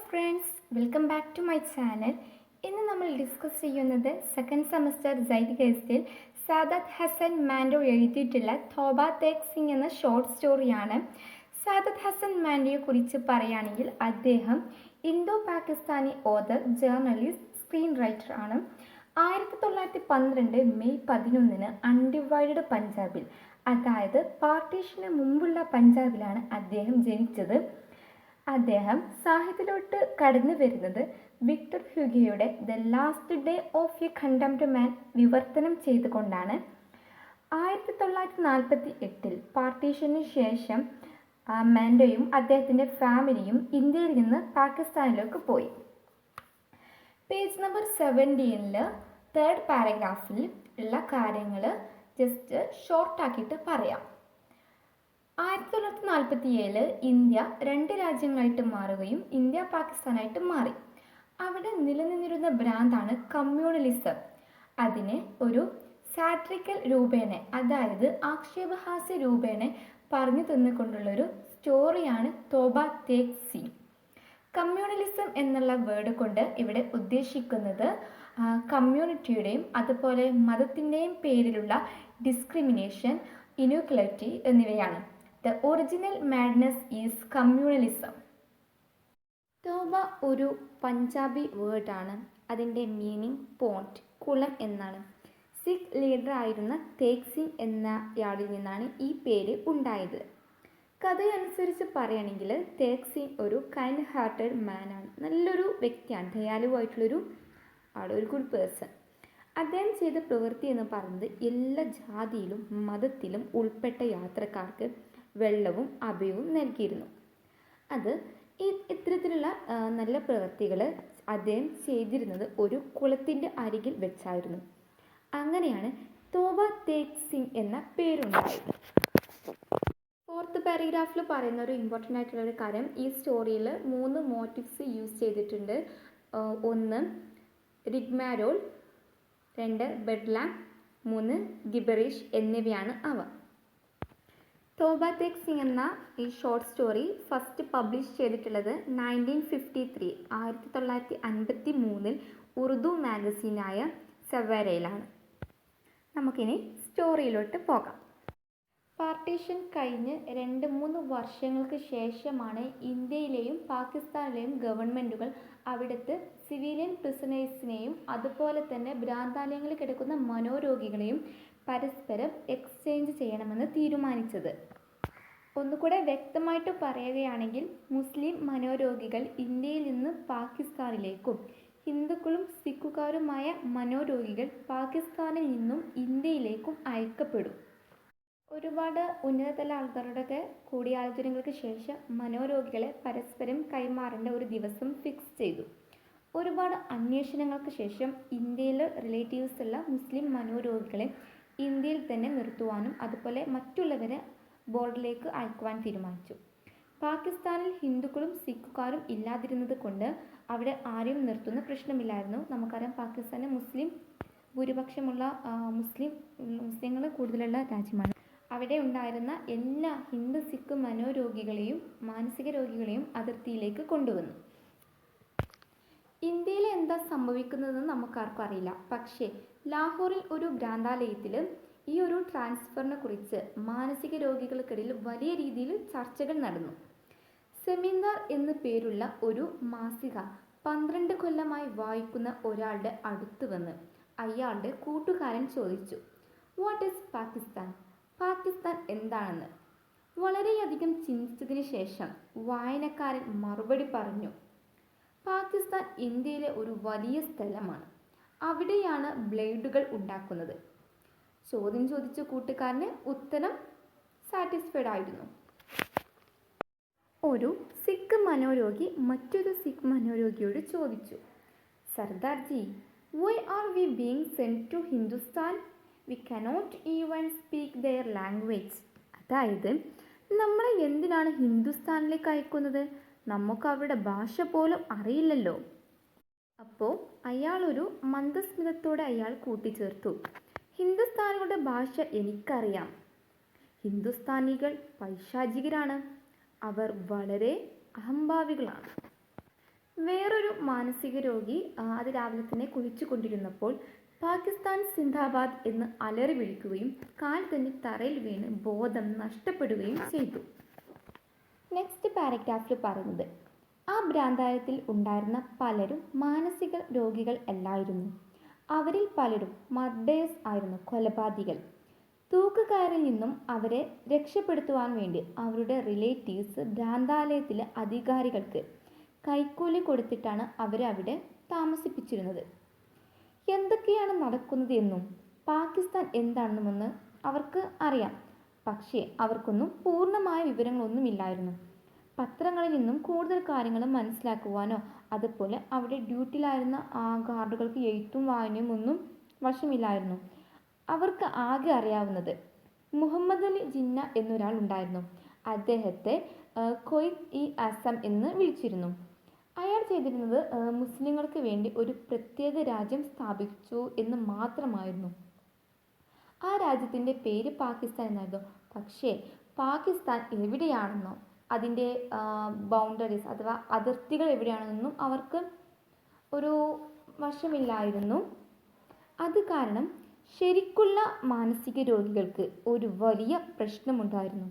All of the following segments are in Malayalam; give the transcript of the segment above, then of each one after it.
Friends, welcome back to my channel. ഇന്ന് നമ്മൾ ഡിസ്കസ് ചെയ്യുന്നത് സെക്കൻഡ് സെമസ്റ്റർ സൈദ്ഗസ്റ്റിൽ സാദത്ത് ഹസൻ മാൻഡോ എഴുതിയിട്ടുള്ള തോബ തേഗ് സിംഗ് എന്ന ഷോർട്ട് സ്റ്റോറിയാണ്. സാദത്ത് ഹസൻ മാൻഡോയെ കുറിച്ച് പറയുകയാണെങ്കിൽ അദ്ദേഹം Indo Pakistani author, journalist, screen writer ആണ്. 1912 മെയ് 11 അൺഡിവൈഡഡ് പഞ്ചാബിൽ, അതായത് പാർട്ടീഷന് മുമ്പുള്ള പഞ്ചാബിലാണ് അദ്ദേഹം ജനിച്ചത്. അദ്ദേഹം സാഹിത്യത്തിലോട്ട് കടന്നു വരുന്നത് വിക്ടർ ഹ്യൂഗോയുടെ the last day of a contempt man വിവർത്തനം ചെയ്തുകൊണ്ടാണ്. 1948 പാർട്ടീഷന് ശേഷം മാൻഡോയും അദ്ദേഹത്തിൻ്റെ ഫാമിലിയും ഇന്ത്യയിൽ നിന്ന് പാകിസ്ഥാനിലേക്ക് പോയി. പേജ് നമ്പർ 17 തേർഡ് പാരഗ്രാഫിൽ ഉള്ള കാര്യങ്ങൾ ജസ്റ്റ് ഷോർട്ടാക്കിയിട്ട് പറയാം. 1947 ഇന്ത്യ 2 രാജ്യങ്ങളായിട്ട് മാറുകയും ഇന്ത്യ പാകിസ്ഥാനായിട്ട് മാറി. അവിടെ നിലനിന്നിരുന്ന ഭ്രാന്താണ് കമ്മ്യൂണലിസം. അതിനെ ഒരു സാട്രിക്കൽ രൂപേണ, അതായത് ആക്ഷേപഹാസ്യ രൂപേണ പറഞ്ഞു തന്നുകൊണ്ടുള്ളൊരു സ്റ്റോറിയാണ് തോബ തേഗ് സിംഗ്. കമ്മ്യൂണലിസം എന്നുള്ള വേർഡ് കൊണ്ട് ഇവിടെ ഉദ്ദേശിക്കുന്നത് കമ്മ്യൂണിറ്റിയുടെയും അതുപോലെ മതത്തിൻ്റെയും പേരിലുള്ള ഡിസ്ക്രിമിനേഷൻ, ഇനീക്വാലിറ്റി എന്നിവയാണ്. The original madness is communalism. Toba ഒരു പഞ്ചാബി വേർഡാണ്. അതിൻ്റെ മീനിങ് പോണ്ട്, കുളം എന്നാണ്. സിഖ് ലീഡർ ആയിരുന്ന തേഗ് സിംഗ് എന്നയാളിൽ നിന്നാണ് ഈ പേര് ഉണ്ടായത്. കഥയനുസരിച്ച് പറയുകയാണെങ്കിൽ തേഗ് സിംഗ് ഒരു കൈൻഡ് ഹാർട്ടഡ് മാനാണ്. നല്ലൊരു വ്യക്തിയാണ്, ദയാലുവായിട്ടുള്ളൊരു ആൾ, ഒരു ഗുഡ് പേഴ്സൺ. അദ്ദേഹം ചെയ്ത പ്രവൃത്തി എന്ന് പറയുന്നത് എല്ലാ ജാതിയിലും മതത്തിലും ഉൾപ്പെട്ട യാത്രക്കാർക്ക് വെള്ളവും അഭയവും നൽകിയിരുന്നു. അത് ഇത്തരത്തിലുള്ള നല്ല പ്രവൃത്തികൾ അദ്ദേഹം ചെയ്തിരുന്നത് ഒരു കുളത്തിൻ്റെ അരികിൽ വെച്ചായിരുന്നു. അങ്ങനെയാണ് തോബ തേഗ് സിംഗ് എന്ന പേരുണ്ടായത്. 4th പാരഗ്രാഫിൽ പറയുന്ന ഒരു ഇമ്പോർട്ടൻ്റ് ആയിട്ടുള്ള ഒരു കാര്യം, ഈ സ്റ്റോറിയിൽ 3 മോട്ടീവ്സ് യൂസ് ചെയ്തിട്ടുണ്ട്. 1 റിഗ്മാരോൾ, 2 ബെഡ്ലാം, 3 ഗിബറിഷ് എന്നിവയാണ് അവ. തോബ തേഗ് സിംഗ് എന്ന ഈ ഷോർട്ട് സ്റ്റോറി ഫസ്റ്റ് പബ്ലിഷ് ചെയ്തിട്ടുള്ളത് 1953 ഉറുദു മാഗസീനായ സവേരയിലാണ്. നമുക്കിനി സ്റ്റോറിയിലോട്ട് പോകാം. പാർട്ടീഷൻ കഴിഞ്ഞ് 2-3 വർഷങ്ങൾക്ക് ശേഷമാണ് ഇന്ത്യയിലെയും പാകിസ്ഥാനിലെയും ഗവൺമെൻറ്റുകൾ അവിടുത്തെ സിവിലിയൻ പ്രിസണേഴ്സിനെയും അതുപോലെ തന്നെ ഭ്രാന്താലയങ്ങളിൽ കിടക്കുന്ന മനോരോഗികളെയും പരസ്പരം എക്സ്ചേഞ്ച് ചെയ്യണമെന്ന് തീരുമാനിച്ചത്. ഒന്നുകൂടെ വ്യക്തമായിട്ട് പറയുകയാണെങ്കിൽ, മുസ്ലിം മനോരോഗികൾ ഇന്ത്യയിൽ നിന്ന് പാകിസ്ഥാനിലേക്കും ഹിന്ദുക്കളും സിഖുകാരുമായ മനോരോഗികൾ പാകിസ്ഥാനിൽ നിന്നും ഇന്ത്യയിലേക്കും അയക്കപ്പെടും. ഒരുപാട് ഉന്നതതല ആൾക്കാരുടെയൊക്കെ കൂടിയാലോചനകൾക്ക് ശേഷം മനോരോഗികളെ പരസ്പരം കൈമാറേണ്ട ഒരു ദിവസം ഫിക്സ് ചെയ്തു. ഒരുപാട് അന്വേഷണങ്ങൾക്ക് ശേഷം ഇന്ത്യയിൽ റിലേറ്റീവ്സ് ഉള്ള മുസ്ലിം മനോരോഗികളെ ഇന്ത്യയിൽ തന്നെ നിർത്തുവാനും അതുപോലെ മറ്റുള്ളവരെ ബോർഡിലേക്ക് അയക്കുവാൻ തീരുമാനിച്ചു. പാകിസ്ഥാനിൽ ഹിന്ദുക്കളും സിഖുകാരും ഇല്ലാതിരുന്നത് കൊണ്ട് അവിടെ ആരെയും നിർത്തുന്ന പ്രശ്നമില്ലായിരുന്നു. നമുക്കറിയാം, പാകിസ്ഥാന് മുസ്ലിം ഭൂരിപക്ഷമുള്ള മുസ്ലിങ്ങൾ കൂടുതലുള്ള രാജ്യമാണ്. അവിടെ ഉണ്ടായിരുന്ന എല്ലാ ഹിന്ദു സിഖ് മനോരോഗികളെയും മാനസിക രോഗികളെയും അതിർത്തിയിലേക്ക് കൊണ്ടുവന്നു. ഇന്ത്യയിൽ എന്താ സംഭവിക്കുന്നതെന്ന് നമുക്കാർക്കും അറിയില്ല. പക്ഷേ ലാഹോറിൽ ഒരു ഭ്രാന്താലയത്തിൽ ഈ ഒരു ട്രാൻസ്ഫറിനെ കുറിച്ച് മാനസിക രോഗികൾക്കിടയിൽ വലിയ രീതിയിൽ ചർച്ചകൾ നടന്നു. സെമിനാർ എന്നു പേരുള്ള ഒരു മാസിക 12 കൊല്ലമായി വായിക്കുന്ന ഒരാളുടെ അടുത്ത് വന്ന് അയാളുടെ കൂട്ടുകാരൻ ചോദിച്ചു, വാട്ട് ഈസ് പാകിസ്ഥാൻ? പാകിസ്ഥാൻ എന്താണെന്ന്. വളരെയധികം ചിന്തിച്ചതിന് ശേഷം വായനക്കാരൻ മറുപടി പറഞ്ഞു, പാകിസ്ഥാൻ ഇന്ത്യയിലെ ഒരു വലിയ സ്ഥലമാണ്. അവിടെയാണ് ബ്ലേഡുകൾ ഉണ്ടാക്കുന്നത്. ചോദ്യം ചോദിച്ച കൂട്ടുകാരന് ഉത്തരം സാറ്റിസ്ഫൈഡ് ആയിരുന്നു. ഒരു സിഖ് മനോരോഗി മറ്റൊരു സിഖ് മനോരോഗിയോട് ചോദിച്ചു, Sardarji, why are we being sent to Hindustan? We cannot even speak their language. അതായത്, നമ്മളെ എന്തിനാണ് ഹിന്ദുസ്ഥാനിലേക്ക് അയക്കുന്നത്? നമുക്ക് അവരുടെ ഭാഷ പോലും അറിയില്ലല്ലോ. അപ്പോൾ അയാളൊരു മന്ദസ്മിതത്തോടെ കൂട്ടിച്ചേർത്തു, ഹിന്ദുസ്ഥാനികളുടെ ഭാഷ എനിക്കറിയാം. ഹിന്ദുസ്ഥാനികൾ പൈശാചികരാണ്. അവർ വളരെ അഹംഭാവികളാണ്. വേറൊരു മാനസിക രോഗി അത് രാവിലെ തന്നെ കുളിച്ചു കൊണ്ടിരുന്നപ്പോൾ പാകിസ്ഥാൻ സിന്ദാബാദ് എന്ന് അലറി വിളിക്കുകയും കാൽ തന്നെ തറയിൽ വീണ് ബോധം നഷ്ടപ്പെടുകയും ചെയ്തു. നെക്സ്റ്റ് പാരഗ്രാഫിൽ പറയുന്നത്, ആ ഭ്രാന്താലയത്തിൽ ഉണ്ടായിരുന്ന പലരും മാനസിക രോഗികൾ അല്ലായിരുന്നു. അവരിൽ പലരും മർഡേഴ്സ് ആയിരുന്നു, കൊലപാതകികൾ. തൂക്കുകയറിൽ നിന്നും അവരെ രക്ഷപ്പെടുത്തുവാൻ വേണ്ടി അവരുടെ റിലേറ്റീവ്സ് ഭ്രാന്താലയത്തിലെ അധികാരികൾക്ക് കൈക്കൂലി കൊടുത്തിട്ടാണ് അവരെ അവിടെ താമസിപ്പിച്ചിരുന്നത്. എന്തൊക്കെയാണ് നടക്കുന്നത് എന്നും പാകിസ്ഥാൻ എന്താണെന്നുമെന്ന് അവർക്ക് അറിയാം. പക്ഷേ അവർക്കൊന്നും പൂർണ്ണമായ വിവരങ്ങളൊന്നുമില്ലായിരുന്നു. പത്രങ്ങളിൽ നിന്നും കൂടുതൽ കാര്യങ്ങൾ മനസ്സിലാക്കുവാനോ അതുപോലെ അവിടെ ഡ്യൂട്ടിയിലായിരുന്ന ആ ഗാർഡുകൾക്ക് എഴുത്തും വായനയും ഒന്നും വശമില്ലായിരുന്നു. അവർക്ക് ആകെ അറിയാവുന്നത് മുഹമ്മദ് അലി ജിന്ന എന്നൊരാൾ ഉണ്ടായിരുന്നു. അദ്ദേഹത്തെ ഖ്വയ്ദ് ഇ ആസം എന്ന് വിളിച്ചിരുന്നു. അയാൾ ചെയ്തിരുന്നത് മുസ്ലിങ്ങൾക്ക് വേണ്ടി ഒരു പ്രത്യേക രാജ്യം സ്ഥാപിച്ചു എന്ന് മാത്രമായിരുന്നു. ആ രാജ്യത്തിൻ്റെ പേര് പാകിസ്ഥാൻ എന്നായിരുന്നു. പക്ഷേ പാകിസ്ഥാൻ എവിടെയാണെന്നോ അതിൻ്റെ ബൗണ്ടറീസ് അഥവാ അതിർത്തികൾ എവിടെയാണെന്നൊന്നും അവർക്ക് ഒരു വശമില്ലായിരുന്നു. അത് കാരണം ശരിക്കുള്ള മാനസിക രോഗികൾക്ക് ഒരു വലിയ പ്രശ്നമുണ്ടായിരുന്നു.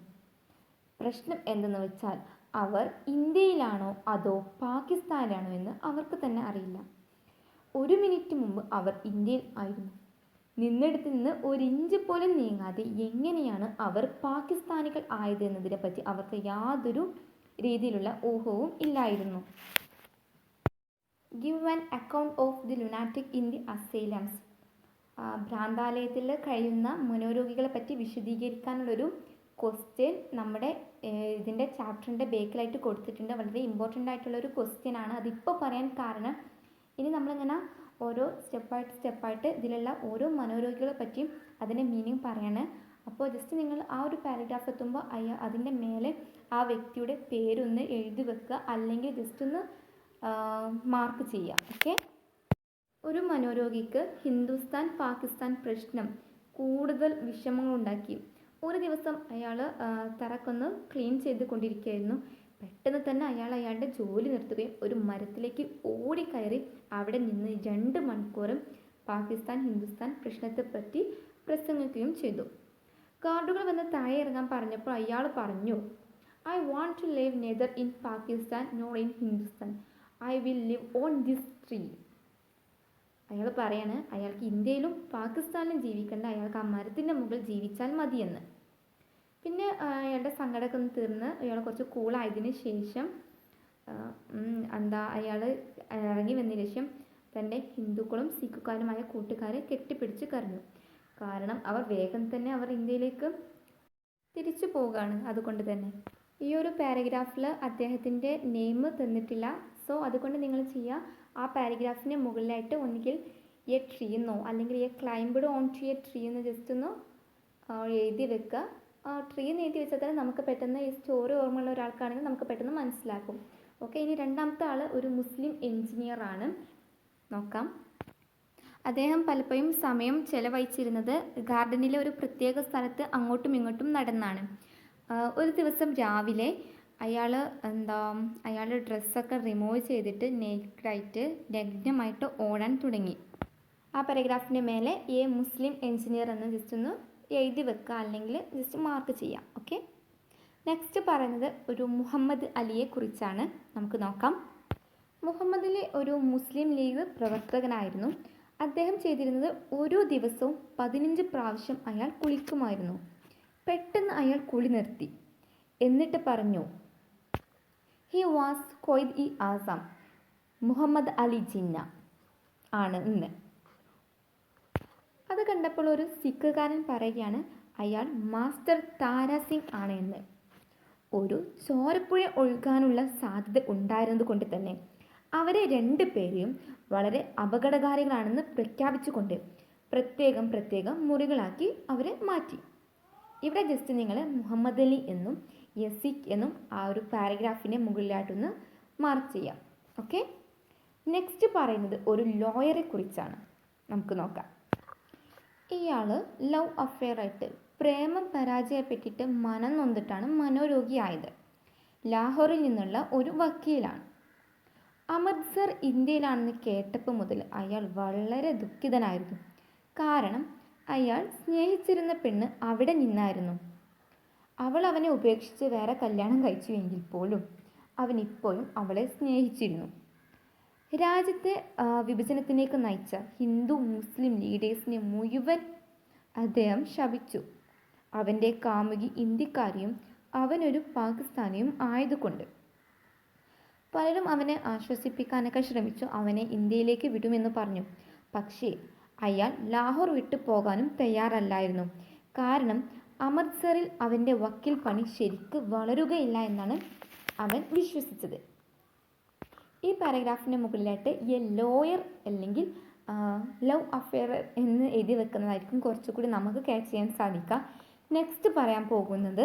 പ്രശ്നം എന്തെന്ന് വെച്ചാൽ അവർ ഇന്ത്യയിലാണോ അതോ പാകിസ്ഥാനിലാണോ എന്ന് അവർക്ക് തന്നെ അറിയില്ല. ഒരു മിനിറ്റ് മുമ്പ് അവർ ഇന്ത്യയിൽ ആയിരുന്നു. നിന്നിടത്ത് നിന്ന് ഒരിഞ്ച് പോലും നീങ്ങാതെ എങ്ങനെയാണ് അവർ പാകിസ്ഥാനികൾ ആയത് എന്നതിനെ പറ്റി അവർക്ക് യാതൊരു രീതിയിലുള്ള ഊഹവും ഇല്ലായിരുന്നു. Give an account of the lunatic in the asylums. ഭ്രാന്താലയത്തിൽ കഴിയുന്ന മനോരോഗികളെ പറ്റി വിശദീകരിക്കാനുള്ളൊരു ക്വസ്റ്റ്യൻ നമ്മുടെ ഇതിൻ്റെ ചാപ്റ്ററിൻ്റെ ബേക്കിലായിട്ട് കൊടുത്തിട്ടുണ്ട്. വളരെ ഇമ്പോർട്ടൻ്റ് ആയിട്ടുള്ളൊരു ക്വസ്റ്റ്യൻ ആണ്. അതിപ്പോൾ പറയാൻ കാരണം ഇനി നമ്മളിങ്ങനെ ഓരോ സ്റ്റെപ്പായിട്ട് ഇതിലുള്ള ഓരോ മനോരോഗികളെ പറ്റിയും അതിൻ്റെ മീനിങ് പറയാണ്. അപ്പോൾ ജസ്റ്റ് നിങ്ങൾ ആ ഒരു പാരഗ്രാഫ് എത്തുമ്പോൾ അതിൻ്റെ മേലെ ആ വ്യക്തിയുടെ പേരൊന്ന് എഴുതി വെക്കുക, അല്ലെങ്കിൽ ജസ്റ്റ് ഒന്ന് മാർക്ക് ചെയ്യുക. ഓക്കെ. ഒരു മനോരോഗിക്ക് ഹിന്ദുസ്ഥാൻ പാകിസ്ഥാൻ പ്രശ്നം കൂടുതൽ വിഷമങ്ങളുണ്ടാക്കി. ഒരു ദിവസം അയാൾ തറക്കൊന്ന് ക്ലീൻ ചെയ്ത് കൊണ്ടിരിക്കുകയായിരുന്നു. പെട്ടെന്ന് തന്നെ അയാളുടെ ജോലി നിർത്തുകയും ഒരു മരത്തിലേക്ക് ഓടിക്കയറി അവിടെ നിന്ന് 2 മണിക്കൂറും പാകിസ്ഥാൻ ഹിന്ദുസ്ഥാൻ പ്രശ്നത്തെപ്പറ്റി പ്രസംഗിക്കുകയും ചെയ്തു. ഗാർഡുകൾ വന്ന് താഴെ ഇറങ്ങാൻ പറഞ്ഞപ്പോൾ അയാൾ പറഞ്ഞു, I want to live neither in Pakistan nor in Hindustan. I will live on this tree. അയാൾ പറയാണ് അയാൾക്ക് ഇന്ത്യയിലും പാകിസ്ഥാനിലും ജീവിക്കേണ്ട, അയാൾക്ക് ആ മരത്തിൻ്റെ മുകളിൽ ജീവിച്ചാൽ മതിയെന്ന്. പിന്നെ അയാളുടെ സങ്കടമൊക്കെ ഒന്ന് തീർന്ന് അയാൾ കുറച്ച് കൂളായതിന് ശേഷം അയാൾ ഇറങ്ങി വന്നതിന് ശേഷം തൻ്റെ ഹിന്ദുക്കളും സിഖുകാരുമായ കൂട്ടുകാരെ കെട്ടിപ്പിടിച്ച് കരഞ്ഞു. കാരണം അവർ വേഗം തന്നെ അവർ ഇന്ത്യയിലേക്ക് തിരിച്ചു പോവുകയാണ്. അതുകൊണ്ട് തന്നെ ഈ ഒരു പാരഗ്രാഫിൽ അദ്ദേഹത്തിൻ്റെ നെയിം തന്നിട്ടില്ല. സോ അതുകൊണ്ട് നിങ്ങൾ ചെയ്യുക, ആ പാരഗ്രാഫിന് മുകളിലായിട്ട് ഒന്നുകിൽ എ ട്രീ എന്നോ അല്ലെങ്കിൽ a climbed on to a tree എന്ന് ജസ്റ്റ് ഒന്ന് എഴുതി വെക്കുക. ട്രീ എന്ന് എഴുതി വെച്ചാൽ തന്നെ നമുക്ക് പെട്ടെന്ന് ഈ സ്റ്റോറി ഓർമ്മയുള്ള ഒരാൾക്കാണെങ്കിൽ നമുക്ക് പെട്ടെന്ന് മനസ്സിലാക്കും. ഓക്കെ. ഇനി രണ്ടാമത്തെ ആൾ ഒരു മുസ്ലിം എൻജിനീയർ ആണ്. നോക്കാം. അദ്ദേഹം പലപ്പോഴും സമയം ചെലവഴിച്ചിരുന്നത് ഗാർഡനിലെ ഒരു പ്രത്യേക സ്ഥലത്ത് അങ്ങോട്ടും ഇങ്ങോട്ടും നടന്നാണ്. ഒരു ദിവസം രാവിലെ അയാൾ അയാളുടെ ഡ്രസ്സൊക്കെ റിമൂവ് ചെയ്തിട്ട് നഗ്നമായിട്ട് ഓടാൻ തുടങ്ങി. ആ പാരഗ്രാഫിൻ്റെ മേലെ എ മുസ്ലിം എൻജിനീയർ എന്ന് ജസ്റ്റ് ഒന്ന് എഴുതി വെക്കുക, അല്ലെങ്കിൽ ജസ്റ്റ് മാർക്ക് ചെയ്യാം. ഓക്കെ. നെക്സ്റ്റ് പറയുന്നത് ഒരു മുഹമ്മദ് അലിയെ കുറിച്ചാണ്. നമുക്ക് നോക്കാം. മുഹമ്മദ് അലി ഒരു മുസ്ലിം ലീഗ് പ്രവർത്തകനായിരുന്നു. അദ്ദേഹം ചെയ്തിരുന്നത് ഓരോ ദിവസവും 15 പ്രാവശ്യം അയാൾ കുളിക്കുമായിരുന്നു. പെട്ടെന്ന് അയാൾ കുളി നിർത്തി. എന്നിട്ട് പറഞ്ഞു, ഹി വാസ് ഖ്വയ്ദ് ഇ ആസം. മുഹമ്മദ് അലി ജിന്ന ആണ് ഇന്ന്. അത് കണ്ടപ്പോൾ ഒരു സിഖുകാരൻ പറയുകയാണ് അയാൾ മാസ്റ്റർ താര സിംഗ് ആണ് എന്ന്. ഒരു ചോരപ്പുഴ ഒഴുകാനുള്ള സാധ്യത ഉണ്ടായിരുന്നത് കൊണ്ട് തന്നെ അവരെ 2 പേരെയും വളരെ അപകടകാരികളാണെന്ന് പ്രഖ്യാപിച്ചുകൊണ്ട് പ്രത്യേകം മുറികളാക്കി അവരെ മാറ്റി. ഇവിടെ ജസ്റ്റ് നിങ്ങൾ മുഹമ്മദ് അലി എന്നും യസിഖ് എന്നും ആ ഒരു പാരഗ്രാഫിൻ്റെ മുകളിലായിട്ടൊന്ന് മാർക്ക് ചെയ്യാം. ഓക്കെ. നെക്സ്റ്റ് പറയുന്നത് ഒരു ലോയറെ കുറിച്ചാണ്. നമുക്ക് നോക്കാം. ഇയാൾ ലവ് അഫെയറായിട്ട് പ്രേമം പരാജയപ്പെട്ടിട്ട് മനം നൊന്നിട്ടാണ് മനോരോഗിയായത്. ലാഹോറിൽ നിന്നുള്ള ഒരു വക്കീലാണ്. അമൃത്സർ ഇന്ത്യയിലാണെന്ന് കേട്ടപ്പോൾ മുതൽ അയാൾ വളരെ ദുഃഖിതനായിരുന്നു. കാരണം അയാൾ സ്നേഹിച്ചിരുന്ന പെണ്ണ് അവിടെ നിന്നായിരുന്നു. അവൾ അവനെ ഉപേക്ഷിച്ച് വേറെ കല്യാണം കഴിച്ചുവെങ്കിൽ പോലും അവൻ ഇപ്പോഴും അവളെ സ്നേഹിച്ചിരുന്നു. രാജ്യത്തെ വിഭജനത്തിലേക്ക് നയിച്ച ഹിന്ദു മുസ്ലിം ലീഡേഴ്സിനെ മുഴുവൻ അദ്ദേഹം ശപിച്ചു. അവൻ്റെ കാമുകി ഇന്ത്യക്കാരിയും അവനൊരു പാകിസ്ഥാനിയും ആയതുകൊണ്ട്. പലരും അവനെ ആശ്വസിപ്പിക്കാനൊക്കെ ശ്രമിച്ചു, അവനെ ഇന്ത്യയിലേക്ക് വിടുമെന്ന് പറഞ്ഞു. പക്ഷേ അയാൾ ലാഹോർ വിട്ടു പോകാനും തയ്യാറല്ലായിരുന്നു. കാരണം അമൃത്സറിൽ അവൻ്റെ വക്കീൽ പണി ശരിക്ക് വളരുകയില്ല എന്നാണ് അവൻ വിശ്വസിച്ചത്. ഈ പാരഗ്രാഫിന് മുകളിലായിട്ട് എ ലോയർ അല്ലെങ്കിൽ ലവ് അഫെയർ എന്ന് എഴുതി വെക്കുന്നതായിരിക്കും കുറച്ചുകൂടി നമുക്ക് ക്യാച്ച് ചെയ്യാൻ സാധിക്കുക. നെക്സ്റ്റ് പറയാൻ പോകുന്നത്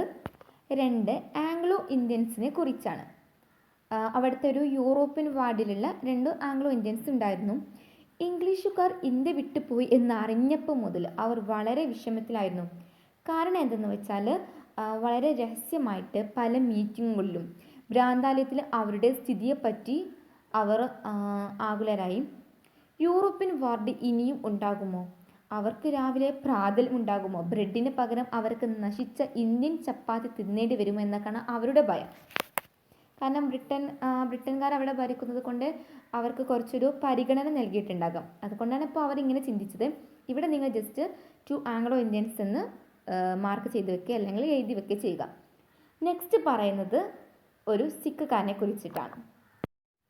2 ആംഗ്ലോ ഇന്ത്യൻസിനെ കുറിച്ചാണ്. അവിടുത്തെ ഒരു യൂറോപ്യൻ വാർഡിലുള്ള 2 ആംഗ്ലോ ഇന്ത്യൻസ് ഉണ്ടായിരുന്നു. ഇംഗ്ലീഷുകാർ ഇന്ത്യ വിട്ടുപോയി എന്നറിഞ്ഞപ്പോൾ മുതൽ അവർ വളരെ വിഷമത്തിലായിരുന്നു. കാരണം എന്തെന്ന് വെച്ചാൽ വളരെ രഹസ്യമായിട്ട് പല മീറ്റിങ്ങുകളിലും ഭ്രാന്താലയത്തിൽ അവരുടെ സ്ഥിതിയെപ്പറ്റി അവർ ആകുലരായി. യൂറോപ്യൻ വാർഡ് ഇനിയും ഉണ്ടാകുമോ? അവർക്ക് രാവിലെ പ്രാതൽ ഉണ്ടാകുമോ? ബ്രെഡിന് പകരം അവർക്ക് നശിച്ച ഇന്ത്യൻ ചപ്പാത്തി തിന്നേണ്ടി വരുമോ എന്നൊക്കെയാണ് അവരുടെ ഭയം. കാരണം ബ്രിട്ടൻകാർ അവിടെ ഭരിക്കുന്നത് കൊണ്ട് അവർക്ക് കുറച്ചൊരു പരിഗണന നൽകിയിട്ടുണ്ടാകാം. അതുകൊണ്ടാണ് ഇപ്പോൾ അവരിങ്ങനെ ചിന്തിച്ചത്. ഇവിടെ നിങ്ങൾ ജസ്റ്റ് 2 ആംഗ്ലോ ഇന്ത്യൻസ് എന്ന് മാർക്ക് ചെയ്ത് വെക്കുക അല്ലെങ്കിൽ എഴുതി വെക്കുക ചെയ്യുക. നെക്സ്റ്റ് പറയുന്നത് ഒരു സിഖുകാരനെ കുറിച്ചിട്ടാണ്.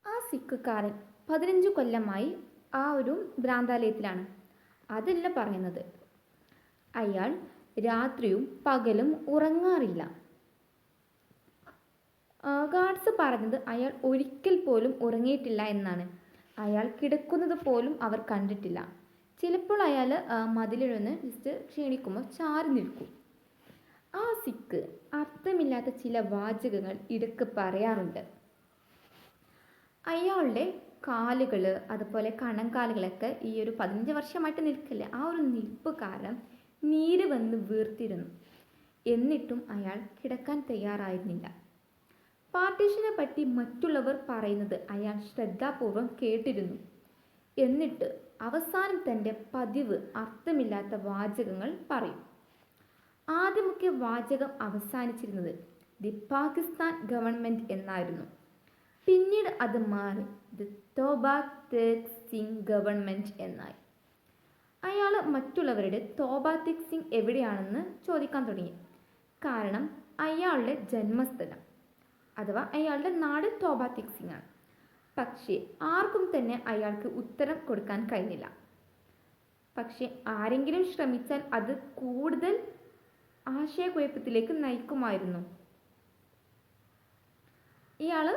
ആ സിഖുകാരൻ 15 കൊല്ലമായി ആ ഒരു ഭ്രാന്താലയത്തിലാണ്. അതല്ല പറയുന്നത്, അയാൾ രാത്രിയും പകലും ഉറങ്ങാറില്ല. ഗാർഡ്സ് പറഞ്ഞത് അയാൾ ഒരിക്കൽ പോലും ഉറങ്ങിയിട്ടില്ല എന്നാണ്. അയാൾ കിടക്കുന്നത് പോലും അവർ കണ്ടിട്ടില്ല. ചിലപ്പോൾ അയാൾ മതിലിഴന്ന് ജസ്റ്റ് ക്ഷീണിക്കുമ്പോൾ ചാരി നിൽക്കും. ആ സിഖ് അർത്ഥമില്ലാത്ത ചില വാചകങ്ങൾ ഇടയ്ക്ക് പറയാറുണ്ട്. അയാളുടെ കാലുകൾ അതുപോലെ കണങ്കാലുകളൊക്കെ ഈ ഒരു 15 വർഷമായിട്ട് നിൽക്കില്ല, ആ ഒരു നിൽപ്പ് കാരണം നീര് വന്ന് വീർത്തിരുന്നു. എന്നിട്ടും അയാൾ കിടക്കാൻ തയ്യാറായിരുന്നില്ല. പാർട്ടീഷനെ പറ്റി മറ്റുള്ളവർ പറയുന്നത് അയാൾ ശ്രദ്ധാപൂർവം കേട്ടിരുന്നു. എന്നിട്ട് അവസാനം തൻ്റെ പതിവ് അർത്ഥമില്ലാത്ത വാചകങ്ങൾ പറയും. ആദ്യമൊക്കെ വാചകം അവസാനിച്ചിരുന്നത് ദി പാകിസ്ഥാൻ ഗവൺമെൻറ് എന്നായിരുന്നു. പിന്നീട് അത് മാറി ദി തോബ തേഗ് സിംഗ് ഗവൺമെൻറ് എന്നായി. അയാൾ മറ്റുള്ളവരുടെ തോബ തേഗ് സിംഗ് എവിടെയാണെന്ന് ചോദിക്കാൻ തുടങ്ങി. കാരണം അയാളുടെ ജന്മസ്ഥലം അഥവാ അയാളുടെ നാട് തോബ തേഗ് സിംഗ് ആണ്. പക്ഷേ ആർക്കും തന്നെ അയാൾക്ക് ഉത്തരം കൊടുക്കാൻ കഴിഞ്ഞില്ല. പക്ഷേ ആരെങ്കിലും ശ്രമിച്ചാൽ അത് കൂടുതൽ ആശയക്കുഴപ്പത്തിലേക്ക് നയിക്കുമായിരുന്നു. ഇയാൾ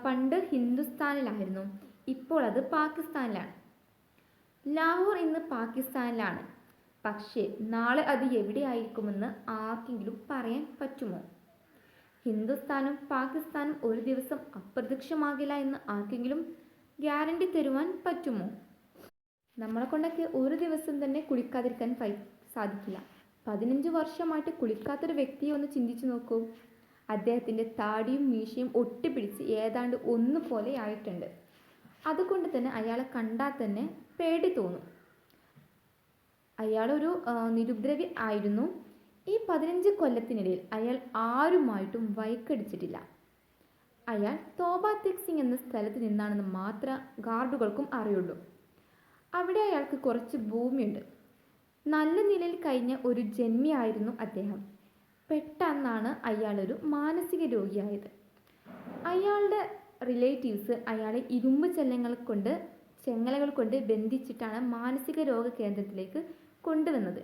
പണ്ട് ഹിന്ദുസ്ഥാനിലായിരുന്നു, ഇപ്പോൾ അത് പാകിസ്ഥാനിലാണ്. ലാഹോർ ഇന്ന് പാകിസ്ഥാനിലാണ്, പക്ഷേ നാളെ അത് എവിടെയായിരിക്കുമെന്ന് ആർക്കെങ്കിലും പറയാൻ പറ്റുമോ? ഹിന്ദുസ്ഥാനും പാകിസ്ഥാനും ഒരു ദിവസം അപ്രത്യക്ഷമാകില്ല എന്ന് ആർക്കെങ്കിലും ഗ്യാരണ്ടി തരുവാൻ പറ്റുമോ? നമ്മളെ കൊണ്ടൊക്കെ ഒരു ദിവസം തന്നെ കുളിക്കാതിരിക്കാൻ സാധിക്കില്ല. 15 വർഷമായിട്ട് കുളിക്കാത്തൊരു വ്യക്തിയെ ഒന്ന് ചിന്തിച്ചു നോക്കൂ. അദ്ദേഹത്തിൻ്റെ താടിയും മീശയും ഒട്ടിപ്പിടിച്ച് ഏതാണ്ട് ഒന്നുപോലെ ആയിട്ടുണ്ട്. അതുകൊണ്ട് തന്നെ അയാളെ കണ്ടാൽ തന്നെ പേടി തോന്നും. അയാളൊരു നിരുപദ്രവി ആയിരുന്നു. ഈ 15 കൊല്ലത്തിനിടയിൽ അയാൾ ആരുമായിട്ടും വഴക്കടിച്ചിട്ടില്ല. അയാൾ തോബ തേഗ് സിംഗ് എന്ന സ്ഥലത്ത് നിന്നാണെന്ന് മാത്രം ഗാർഡുകൾക്കും അറിയുള്ളൂ. അവിടെ അയാൾക്ക് കുറച്ച് ഭൂമിയുണ്ട്. നല്ല നിലയിൽ കഴിഞ്ഞ ഒരു ജന്മിയായിരുന്നു അദ്ദേഹം. പെട്ടെന്നാണ് അയാളൊരു മാനസിക രോഗിയായത്. അയാളുടെ റിലേറ്റീവ്സ് അയാളെ ഇരുമ്പ് ചെങ്ങലകൾ കൊണ്ട് ബന്ധിച്ചിട്ടാണ് മാനസിക രോഗ കേന്ദ്രത്തിലേക്ക് കൊണ്ടുവന്നത്.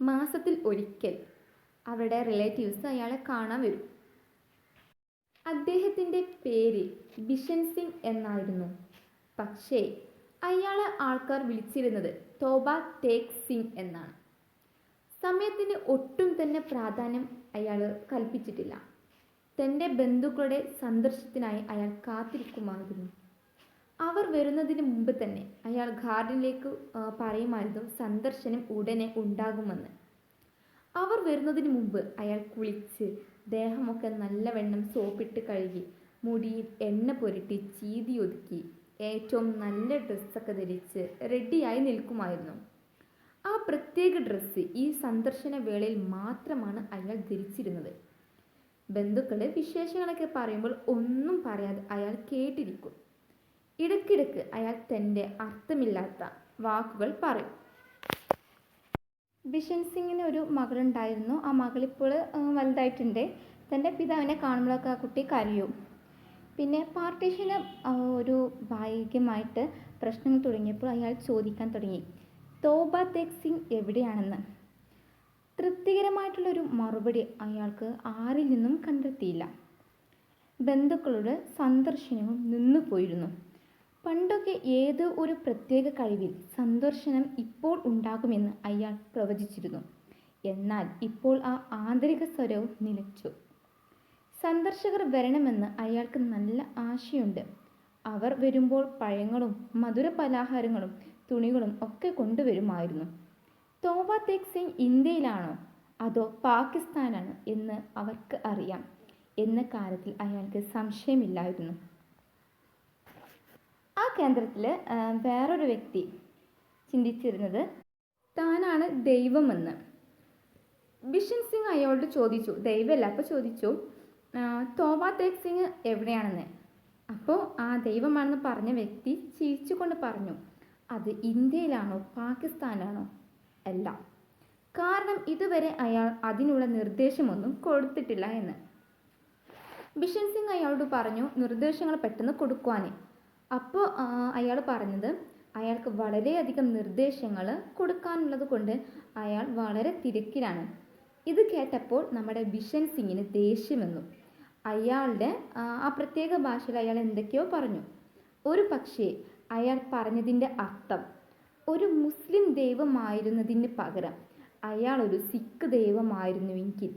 മാസത്തിൽ ഒരിക്കൽ അവരുടെ റിലേറ്റീവ്സ് അയാളെ കാണാൻ വരും. അദ്ദേഹത്തിൻ്റെ പേര് ബിഷൻ സിംഗ് എന്നായിരുന്നു. പക്ഷേ അയാളെ ആൾക്കാർ വിളിച്ചിരുന്നത് തോബ തേഗ് സിംഗ് എന്നാണ്. സമയത്തിന് ഒട്ടും തന്നെ പ്രാധാന്യം അയാൾ കൽപ്പിച്ചിട്ടില്ല. തൻ്റെ ബന്ധുക്കളുടെ സന്ദർശനത്തിനായി അയാൾ കാത്തിരിക്കുമായിരുന്നു. അവർ വരുന്നതിന് മുമ്പ് തന്നെ അയാൾ ഗാർഡനിലേക്ക് പറയുമായിരുന്നു സന്ദർശനം ഉടനെ ഉണ്ടാകുമെന്ന്. അവർ വരുന്നതിന് മുമ്പ് അയാൾ കുളിച്ച് ദേഹമൊക്കെ നല്ലവണ്ണം സോപ്പിട്ട് കഴുകി മുടിയിൽ എണ്ണ പുരട്ടി ചീതി ഒതുക്കി ഏറ്റവും നല്ല ഡ്രസ്സൊക്കെ ധരിച്ച് റെഡിയായി നിൽക്കുമായിരുന്നു. ആ പ്രത്യേക ഡ്രസ്സ് ഈ സന്ദർശന വേളയിൽ മാത്രമാണ് അയാൾ ധരിച്ചിരുന്നത്. ബന്ധുക്കൾ വിശേഷങ്ങളൊക്കെ പറയുമ്പോൾ ഒന്നും പറയാതെ അയാൾ കേട്ടിരിക്കും. ഇടയ്ക്കിടയ്ക്ക് അയാൾ തൻ്റെ അർത്ഥമില്ലാത്ത വാക്കുകൾ പറയും. ബിഷൻ സിംഗിന് ഒരു മകളുണ്ടായിരുന്നു. ആ മകളിപ്പോൾ വലുതായിട്ടുണ്ട്. തൻ്റെ പിതാവിനെ കാണുമ്പോഴൊക്കെ ആ കുട്ടി കരയും. പിന്നെ പാർട്ടീഷന് ഒരു ഭാഗികമായിട്ട് പ്രശ്നങ്ങൾ തുടങ്ങിയപ്പോൾ അയാൾ ചോദിക്കാൻ തുടങ്ങി, തോബ തേഗ് സിംഗ് എവിടെയാണെന്ന്. തൃപ്തികരമായിട്ടുള്ളൊരു മറുപടി അയാൾക്ക് ആരിൽ നിന്നും കണ്ടെത്തിയില്ല. ബന്ധുക്കളുടെ സന്ദർശനവും നിന്നുപോയിരുന്നു. പണ്ടൊക്കെ ഏതോ ഒരു പ്രത്യേക കഴിവിൽ സന്ദർശനം ഇപ്പോൾ ഉണ്ടാകുമെന്ന് അയാൾ പ്രവചിച്ചിരുന്നു. എന്നാൽ ഇപ്പോൾ ആ ആന്തരിക സ്വരവും നിലച്ചു. സന്ദർശകർ വരണമെന്ന് അയാൾക്ക് നല്ല ആശയുണ്ട്. അവർ വരുമ്പോൾ പഴങ്ങളും മധുര പലഹാരങ്ങളും തുണികളും ഒക്കെ കൊണ്ടുവരുമായിരുന്നു. തോബ തേഗ് സിംഗ് ഇന്ത്യയിലാണോ അതോ പാകിസ്ഥാനാണോ എന്ന് അവർക്ക് അറിയാം എന്ന കാര്യത്തിൽ അയാൾക്ക് സംശയമില്ലായിരുന്നു. ആ കേന്ദ്രത്തിൽ വേറൊരു വ്യക്തി ചിന്തിച്ചിരുന്നത് താനാണ് ദൈവമെന്ന്. ബിഷൻ സിംഗ് അയാളോട് ചോദിച്ചു, ദൈവമല്ല, അപ്പോൾ ചോദിച്ചു തോബ തേഗ് സിംഗ് എവിടെയാണെന്ന്. അപ്പോൾ ആ ദൈവമാണെന്ന് പറഞ്ഞ വ്യക്തി ചിരിച്ചുകൊണ്ട് പറഞ്ഞു, അത് ഇന്ത്യയിലാണോ പാകിസ്ഥാനാണോ അല്ല, കാരണം ഇതുവരെ അയാൾ അതിനുള്ള നിർദ്ദേശമൊന്നും കൊടുത്തിട്ടില്ല എന്ന്. ബിഷൻ സിംഗ് അയാളോട് പറഞ്ഞു നിർദ്ദേശങ്ങൾ പെട്ടെന്ന് കൊടുക്കുവാൻ. അപ്പോൾ അയാൾ പറഞ്ഞത് അയാൾക്ക് വളരെയധികം നിർദ്ദേശങ്ങൾ കൊടുക്കാനുള്ളത് കൊണ്ട് അയാൾ വളരെ തിരക്കിലാണ്. ഇത് കേട്ടപ്പോൾ നമ്മുടെ ബിഷൻ സിംഗിന് ദേഷ്യം വന്നു. അയാളുടെ ആ പ്രത്യേക ഭാഷയിൽ അയാൾ എന്തൊക്കെയോ പറഞ്ഞു. ഒരു പക്ഷേ അയാൾ പറഞ്ഞതിൻ്റെ അർത്ഥം ഒരു മുസ്ലിം ദൈവമായിരുന്നതിന് പകരം അയാൾ ഒരു സിഖ് ദൈവമായിരുന്നുവെങ്കിൽ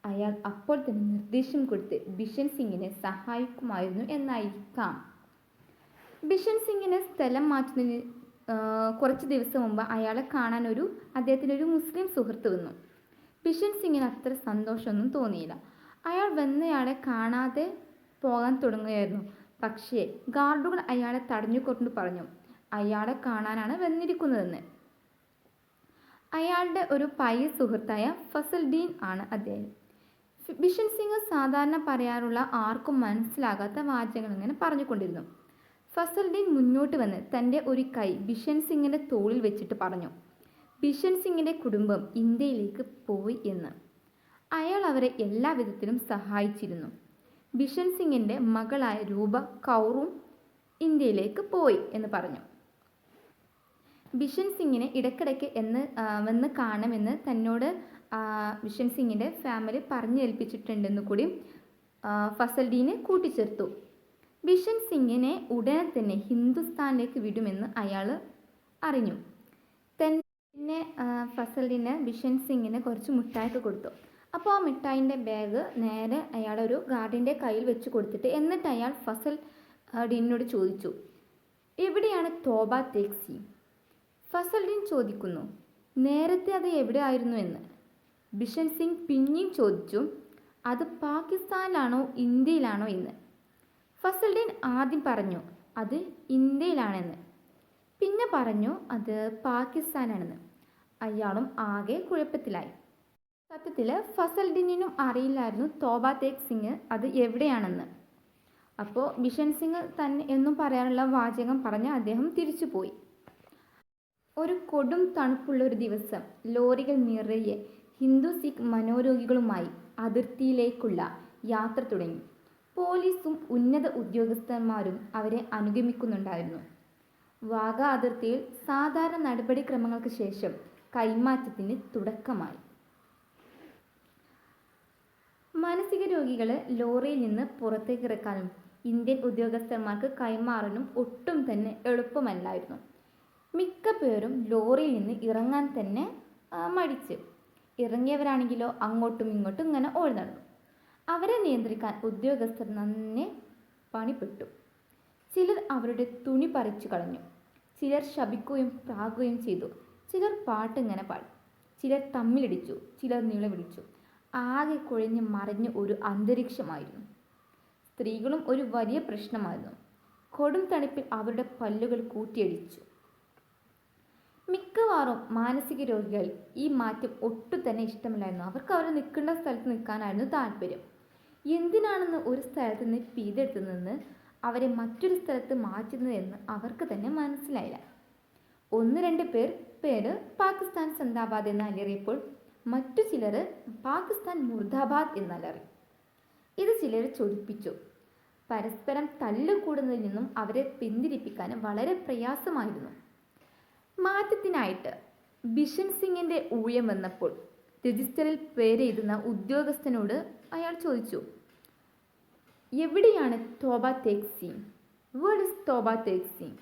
അയാൾ അപ്പോൾ തന്നെ നിർദ്ദേശം കൊടുത്ത് ബിഷൻ സിംഗിനെ സഹായിക്കുമായിരുന്നു എന്നായിരിക്കാം. ബിഷൻ സിംഗിനെ സ്ഥലം മാറ്റുന്നതിന് കുറച്ച് ദിവസം മുമ്പ് അയാളെ കാണാൻ അദ്ദേഹത്തിൻ്റെ ഒരു മുസ്ലിം സുഹൃത്ത് വന്നു. ബിഷൻ സിംഗിന് അത്ര സന്തോഷമൊന്നും തോന്നിയില്ല. അയാൾ വന്നയാളെ കാണാതെ പോകാൻ തുടങ്ങുകയായിരുന്നു. പക്ഷേ ഗാർഡുകൾ അയാളെ തടഞ്ഞുകൊണ്ട് പറഞ്ഞു അയാളെ കാണാനാണ് വന്നിരിക്കുന്നതെന്ന്. അയാളുടെ ഒരു പഴയ സുഹൃത്തായ ഫസൽഡീൻ ആണ് അദ്ദേഹം. ബിഷൻ സിംഗ് സാധാരണ പറയാറുള്ള ആർക്കും മനസ്സിലാകാത്ത വാചകങ്ങൾ ഇങ്ങനെ പറഞ്ഞുകൊണ്ടിരുന്നു. ഫസൽഡീൻ മുന്നോട്ട് വന്ന് തൻ്റെ ഒരു കൈ ബിഷൻ സിംഗിൻ്റെ തോളിൽ വെച്ചിട്ട് പറഞ്ഞു, ബിഷൻ സിംഗിൻ്റെ കുടുംബം ഇന്ത്യയിലേക്ക് പോയി എന്ന്. അയാൾ അവരെ എല്ലാ വിധത്തിലും സഹായിച്ചിരുന്നു. ബിഷൻ സിംഗിൻ്റെ മകളായ രൂപ കൗറും ഇന്ത്യയിലേക്ക് പോയി എന്ന് പറഞ്ഞു. ബിഷൻ സിംഗിനെ ഇടയ്ക്കിടയ്ക്ക് വന്ന് കാണണമെന്ന് തന്നോട് ബിഷൻ സിംഗിൻ്റെ ഫാമിലി പറഞ്ഞേൽപ്പിച്ചിട്ടുണ്ടെന്ന് കൂടി ഫസൽഡീനെ കൂട്ടിച്ചേർത്തു. ബിഷൻ സിംഗിനെ ഉടനെ തന്നെ ഹിന്ദുസ്ഥാനിലേക്ക് വിടുമെന്ന് അയാൾ അറിഞ്ഞു. പിന്നെ ഫസൽഡീനെ ബിഷൻ സിംഗിന് കുറച്ച് മിഠായിക്ക് കൊടുത്തു. അപ്പോൾ ആ മിഠായിൻ്റെ ബാഗ് നേരെ അയാളൊരു ഗാർഡിൻ്റെ കയ്യിൽ വെച്ച് കൊടുത്തിട്ട് എന്നിട്ട് അയാൾ ഫസൽഡീനോട് ചോദിച്ചു, എവിടെയാണ് തോബ തേഗ് സിംഗ്? ഫസൽഡീൻ ചോദിക്കുന്നു, നേരത്തെ അത് എവിടെ ആയിരുന്നു എന്ന്. ബിഷൻ സിംഗ് പിന്നെയും ചോദിച്ചു, അത് പാകിസ്ഥാനിലാണോ ഇന്ത്യയിലാണോ എന്ന്. ഫസൽഡീൻ ആദ്യം പറഞ്ഞു അത് ഇന്ത്യയിലാണെന്ന്, പിന്നെ പറഞ്ഞു അത് പാകിസ്ഥാനാണെന്ന്. അയാളും ആകെ കുഴപ്പത്തിലായി. സത്യത്തിൽ ഫസൽഡീനിനും അറിയില്ലായിരുന്നു തോബ തേഗ് സിംഗ് അത് എവിടെയാണെന്ന്. അപ്പോൾ ബിഷൻ സിംഗ് തന്നെ എന്നും പറയാനുള്ള വാചകം പറഞ്ഞ് അദ്ദേഹം തിരിച്ചുപോയി. ഒരു കൊടും തണുപ്പുള്ള ഒരു ദിവസം ലോറികൾ നിറയെ ഹിന്ദു സിഖ് മനോരോഗികളുമായി അതിർത്തിയിലേക്കുള്ള യാത്ര തുടങ്ങി. പോലീസും ഉന്നത ഉദ്യോഗസ്ഥന്മാരും അവരെ അനുഗമിക്കുന്നുണ്ടായിരുന്നു. വാഗ അതിർത്തിയിൽ സാധാരണ നടപടിക്രമങ്ങൾക്ക് ശേഷം കൈമാറ്റത്തിന് തുടക്കമായി. മാനസിക രോഗികളെ ലോറിയിൽ നിന്ന് പുറത്തേക്ക് ഇറക്കാനും ഇന്ത്യൻ ഉദ്യോഗസ്ഥന്മാർക്ക് കൈമാറാനും ഒട്ടും തന്നെ എളുപ്പമല്ലായിരുന്നു. മിക്ക പേരും ലോറിയിൽ നിന്ന് ഇറങ്ങാൻ തന്നെ മടിച്ച്. ഇറങ്ങിയവരാണെങ്കിലോ അങ്ങോട്ടും ഇങ്ങോട്ടും ഇങ്ങനെ ഓടി നടന്നു. അവരെ നിയന്ത്രിക്കാൻ ഉദ്യോഗസ്ഥർ നന്നെ പണിപ്പെട്ടു. ചിലർ അവരുടെ തുണി പറിച്ചു കളഞ്ഞു, ചിലർ ശപിക്കുകയും പ്രാകുകയും ചെയ്തു, ചിലർ പാട്ടിങ്ങനെ പാടി, ചിലർ തമ്മിലിടിച്ചു, ചിലർ നിലവിളിച്ചു. ആകെ കുഴഞ്ഞ് മറിഞ്ഞ ഒരു അന്തരീക്ഷമായിരുന്നു. സ്ത്രീകളും ഒരു വലിയ പ്രശ്നമായിരുന്നു. കൊടും തണുപ്പിൽ അവരുടെ പല്ലുകൾ കൂട്ടിയിടിച്ചു. മിക്കവാറും മാനസിക രോഗികൾ ഈ മാറ്റം ഒട്ടും തന്നെ ഇഷ്ടമില്ലായിരുന്നു. അവർക്ക് അവർ നിൽക്കേണ്ട സ്ഥലത്ത് നിൽക്കാനായിരുന്നു താല്പര്യം. എന്തിനാണെന്ന് ഒരു സ്ഥലത്ത് നിന്ന് പിഴുതെടുത്ത് നിന്ന് അവരെ മറ്റൊരു സ്ഥലത്ത് മാറ്റുന്നതെന്ന് അവർക്ക് തന്നെ മനസ്സിലായില്ല. 1-2 പേര് പാകിസ്ഥാൻ സിന്ദാബാദ് എന്ന് അലറിയപ്പോൾ മറ്റു ചിലർ പാകിസ്ഥാൻ മുർദാബാദ് എന്നലറി. ഇത് ചിലരെ ചൊടിപ്പിച്ചു. പരസ്പരം തല്ലുകൂടുന്നതിൽ നിന്നും അവരെ പിന്തിരിപ്പിക്കാൻ വളരെ പ്രയാസമായിരുന്നു. മാറ്റത്തിനായിട്ട് ബിഷൻ സിംഗിൻ്റെ ഊഴം വന്നപ്പോൾ രജിസ്റ്ററിൽ പേരെഴുതുന്ന ഉദ്യോഗസ്ഥനോട് അയാൾ ചോദിച്ചു, എവിടെയാണ് തോബ തേഗ് സിംഗ്? Where is Toba Tek Singh?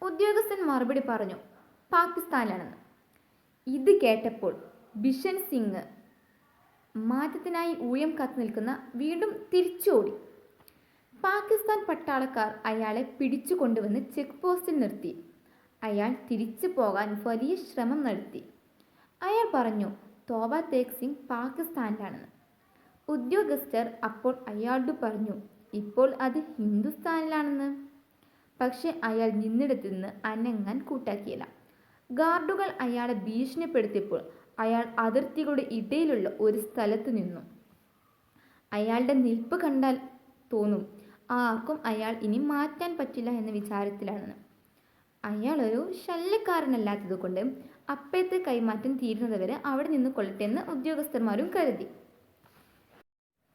ഉദ്യോഗസ്ഥൻ മറുപടി പറഞ്ഞു, പാകിസ്ഥാനിലാണെന്ന്. ഇത് കേട്ടപ്പോൾ ബിഷൻ സിംഗ് മാറ്റത്തിനായി ഊഴം കാത്തു നിൽക്കുന്ന വീണ്ടും തിരിച്ചോടി. പാകിസ്ഥാൻ പട്ടാളക്കാർ അയാളെ പിടിച്ചു കൊണ്ടുവന്ന് ചെക്ക് പോസ്റ്റിൽ നിർത്തി. അയാൾ തിരിച്ചു പോകാൻ വലിയ ശ്രമം നടത്തി. അയാൾ പറഞ്ഞു, തോബ തേഗ് സിംഗ് പാകിസ്ഥാനിലാണെന്ന്. ഉദ്യോഗസ്ഥർ അപ്പോൾ അയാളോട് പറഞ്ഞു, ഇപ്പോൾ അത് ഹിന്ദുസ്ഥാനിലാണെന്ന്. പക്ഷെ അയാൾ നിന്നിടത്ത് നിന്ന് അനങ്ങാൻ കൂട്ടാക്കിയില്ല. ഗാർഡുകൾ അയാളെ ഭീഷണിപ്പെടുത്തിയപ്പോൾ അയാൾ അതിർത്തികളുടെ ഇടയിലുള്ള ഒരു സ്ഥലത്ത് നിന്നു. അയാളുടെ നിൽപ്പ് കണ്ടാൽ തോന്നും ആർക്കും അയാൾ ഇനി മാറ്റാൻ പറ്റില്ല എന്ന വിചാരത്തിലാണെന്ന്. അയാളൊരു ശല്യക്കാരനല്ലാത്തത് കൊണ്ട് അപ്പഴത്തെ കൈമാറ്റം തീരുന്നതുവരെ അവിടെ നിന്ന് കൊള്ളട്ടെ എന്ന് ഉദ്യോഗസ്ഥന്മാരും കരുതി.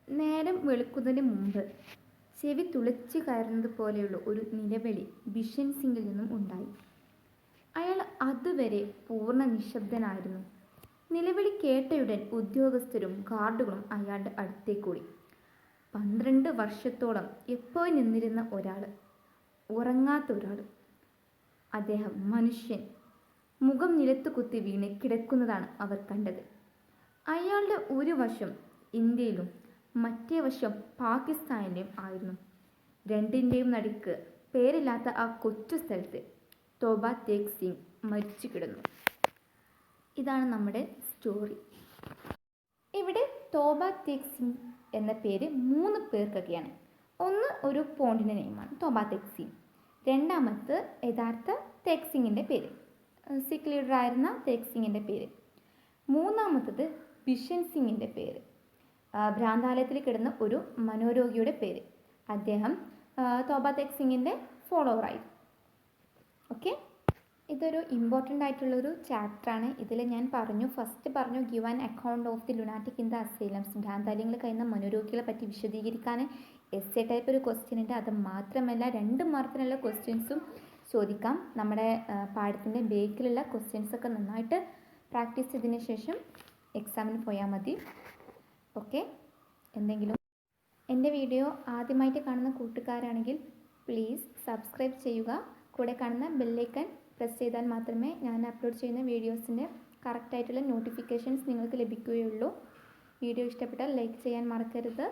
നേരം വെളുക്കുന്നതിന് മുമ്പ് ചെവി തുളച്ചു കയറുന്നത് പോലെയുള്ള ഒരു നിലവിളി ബിഷൻ സിംഗിൽ നിന്നും ഉണ്ടായി. അയാൾ അതുവരെ പൂർണ്ണ നിശബ്ദനായിരുന്നു. നിലവിളി കേട്ടയുടൻ ഉദ്യോഗസ്ഥരും ഗാർഡുകളും അയാളുടെ അടുത്തേക്കൂടി. 12 വർഷത്തോളം എപ്പോഴും നിന്നിരുന്ന ഒരാൾ, ഉറങ്ങാത്ത ഒരാൾ. അദ്ദേഹം മനുഷ്യൻ മുഖം നിലത്ത് കുത്തി വീണ് കിടക്കുന്നതാണ് അവർ കണ്ടത്. അയാളുടെ ഒരു വശം ഇന്ത്യയിലും മറ്റേ വശം പാകിസ്ഥാനിലെയും ആയിരുന്നു. രണ്ടിൻ്റെയും നടുക്ക് പേരില്ലാത്ത ആ കൊച്ചു സ്ഥലത്ത് തോബ തേഗ് സിംഗ് മരിച്ചു കിടന്നു. ഇതാണ് നമ്മുടെ സ്റ്റോറി. ഇവിടെ തോബ തേഗ് സിംഗ് എന്ന പേര് 3 പേർക്കൊക്കെയാണ്. ഒന്ന് ഒരു പോണ്ടിൻ്റെ നെയിമാണ് തോബ തേഗ് സിംഗ്. രണ്ടാമത്തെ യഥാർത്ഥ തേഗ് സിംഗിൻ്റെ പേര്, സിഖ് ലീഡറായിരുന്ന തേഗ് സിംഗിൻ്റെ പേര്. മൂന്നാമത്തത് ബിഷൻ സിംഗിൻ്റെ പേര്, ഭ്രാന്താലയത്തിൽ കിടന്ന ഒരു മനോരോഗിയുടെ പേര്. അദ്ദേഹം തോബ തേഗ് സിംഗിൻ്റെ ഫോളോവറായി. ഓക്കെ, ഇതൊരു ഇമ്പോർട്ടൻ്റ് ആയിട്ടുള്ളൊരു ചാപ്റ്ററാണ്. ഇതിൽ ഞാൻ ഫസ്റ്റ് പറഞ്ഞു give an account of the lunatic in the asylums. ഭ്രാന്താലയങ്ങളിൽ കഴിയുന്ന മനോരോഗികളെ പറ്റി വിശദീകരിക്കാൻ എസ്സേ ടൈപ്പ് ഒരു ക്വസ്റ്റ്യൻ ഉണ്ട്. അത് മാത്രമല്ല 2 മാർക്കിനുള്ള ക്വസ്റ്റ്യൻസും ചോദിക്കാം. നമ്മുടെ പാഠത്തിൻ്റെ ബേക്കിലുള്ള ക്വസ്റ്റ്യൻസൊക്കെ നന്നായിട്ട് പ്രാക്ടീസ് ചെയ്തതിന് ശേഷം എക്സാമിന് പോയാൽ മതി. ഓക്കെ, എന്തെങ്കിലും എൻ്റെ വീഡിയോ ആദ്യമായിട്ട് കാണുന്ന കൂട്ടുകാരാണെങ്കിൽ പ്ലീസ് സബ്സ്ക്രൈബ് ചെയ്യുക. കൂടെ കാണുന്ന ബെല്ലൈക്കൺ പ്രസ് ചെയ്താൽ മാത്രമേ ഞാൻ അപ്ലോഡ് ചെയ്യുന്ന വീഡിയോസിൻ്റെ കറക്റ്റായിട്ടുള്ള നോട്ടിഫിക്കേഷൻസ് നിങ്ങൾക്ക് ലഭിക്കുകയുള്ളൂ. വീഡിയോ ഇഷ്ടപ്പെട്ടാൽ ലൈക്ക് ചെയ്യാൻ മറക്കരുത്.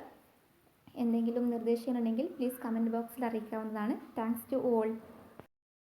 എന്തെങ്കിലും നിർദ്ദേശങ്ങളുണ്ടെങ്കിൽ പ്ലീസ് കമൻറ്റ് ബോക്സിൽ അറിയിക്കാവുന്നതാണ്. Thanks to all.